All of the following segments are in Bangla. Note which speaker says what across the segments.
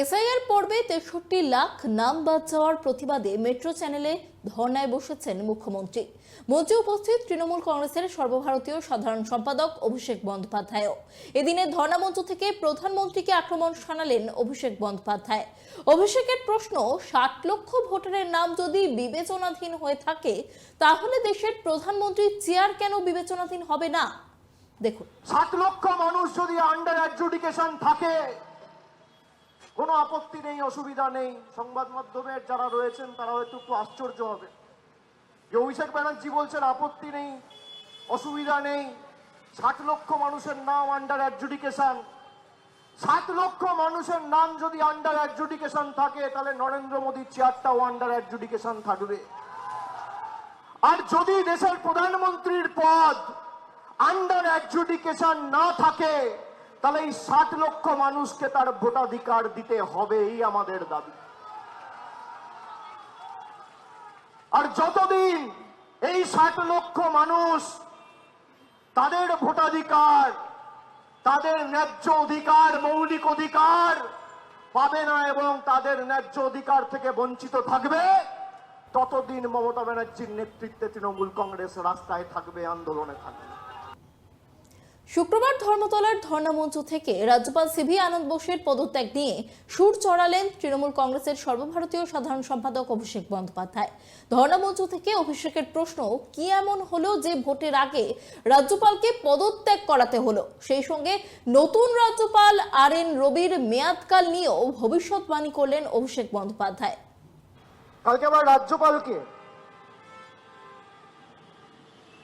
Speaker 1: এসআইআর পর্বে ৬৩ লাখ নাম বাদ যাওয়ার প্রতিবাদে মেট্রো চ্যানেলে ধর্নায় বসেছেন মুখ্যমন্ত্রী। মঞ্চে উপস্থিত তৃণমূল কংগ্রেসের সর্বভারতীয় সাধারণ সম্পাদক অভিষেক বন্দ্যোপাধ্যায়। এদিনে ধর্না মঞ্চ থেকে প্রধানমন্ত্রীকে আক্রমণ শানালেন অভিষেক বন্দ্যোপাধ্যায়। অভিষেকের প্রশ্ন, ৬০ লক্ষ ভোটারের নাম যদি বিবেচনাধীন হয়ে থাকে তাহলে দেশের প্রধানমন্ত্রীর চেয়ার কেন বিবেচনাধীন হবে না? দেখুন,
Speaker 2: ৬০ লক্ষ মানুষ যদি আন্ডার অ্যাডজুডিকেশন থাকে কোনো আপত্তি নেই, অসুবিধা নেই। সংবাদ মাধ্যমের যারা রয়েছেন তারা হয়তো একটু আশ্চর্য হবে যে অভিষেক ব্যানার্জি বলছেন আপত্তি নেই, অসুবিধা নেই। ৬০ লক্ষ মানুষের নাম আন্ডার অ্যাডজুডিকেশন, ৬০ লক্ষ মানুষের নাম যদি আন্ডার অ্যাডজুডিকেশন থাকে তাহলে নরেন্দ্র মোদীর চেয়ারটাও আন্ডার অ্যাডজুডিকেশন থাকবে। আর যদি দেশের প্রধানমন্ত্রীর পদ আন্ডার অ্যাডজুডিকেশন না থাকে তাহলে এই ৬০ লক্ষ মানুষকে তার ভোটাধিকার দিতে হবে, এই আমাদের দাবি। আর যতদিন এই ৬০ লক্ষ মানুষ তাদের ভোটাধিকার, তাদের ন্যায্য অধিকার, মৌলিক অধিকার পাবে না এবং তাদের ন্যায্য অধিকার থেকে বঞ্চিত থাকবে, ততদিন মমতা ব্যানার্জির নেতৃত্বে তৃণমূল কংগ্রেস রাস্তায় থাকবে, আন্দোলনে থাকবে।
Speaker 1: শুক্রবার ধর্মতলার ধর্ণা মঞ্চ থেকে রাজ্যপাল সিভি আনন্দ বোসের পদত্যাগ নিয়ে সুর চড়ালেন তৃণমূল কংগ্রেসের সর্বভারতীয় সাধারণ সম্পাদক অভিষেক বন্দ্যোপাধ্যায়। ধর্ণা মঞ্চ থেকে অভিষেকের প্রশ্ন, কি এমন হলো যে ভোটের আগে রাজ্যপালকে পদত্যাগ করাতে হলো? সেই সঙ্গে নতুন রাজ্যপাল RN রবির মেয়াদকাল নিয়েও ভবিষ্যৎবাণী করলেন অভিষেক বন্দ্যোপাধ্যায়।
Speaker 2: কালকে আবার রাজ্যপালকে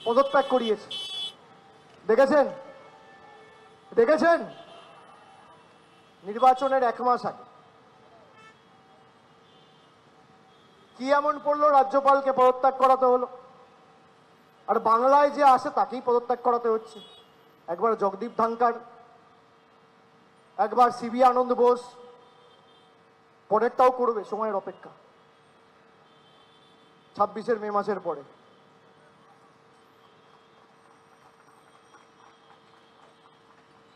Speaker 2: পদত্যাগ করিয়েছে, দেখেছেন নির্বাচনের 1 মাস আগে কি এমন পড়লো রাজ্যপালকে পদত্যাগ করাতে হলো? আর বাংলায় যে আসে তাকেই পদত্যাগ করাতে হচ্ছে। একবার জগদীপ ধানকার, একবার সিভি আনন্দ বোস, পরেরটাও করবে, সময়ের অপেক্ষা, 26 মে মাসের পরে।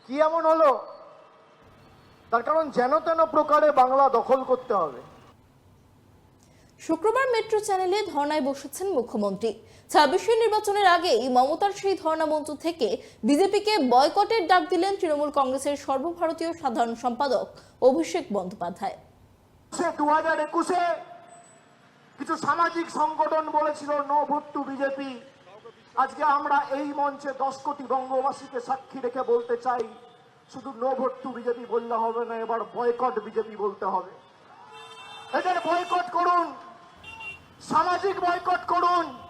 Speaker 2: কি এমন হলো? তার কারণ যেন তেন প্রকারে বাংলা দখল করতে হবে।
Speaker 1: শুক্রবার মেট্রো চ্যানেলে ধর্নায় বসেছেন মুখ্যমন্ত্রী। 26 নির্বাচনের আগেই মমতার সেই ধর্না মঞ্চ থেকে বিজেপিকে বয়কটের ডাক দিলেন তৃণমূল কংগ্রেসের সর্বভারতীয় সাধারণ সম্পাদক অভিষেক বন্দ্যোপাধ্যায়।
Speaker 2: 2021-এ কিছু সামাজিক সংগঠন বলেছিল নো ভোট টু বিজেপি। আজকে আমরা এই মঞ্চে 10 কোটি বঙ্গবাসীকে সাক্ষী রেখে বলতে চাই, শুধু নো ভোট টু বিজেপি বললে হবে না, এবার বয়কট বিজেপি বলতে হবে। এদের বয়কট করুন, সামাজিক বয়কট করুন।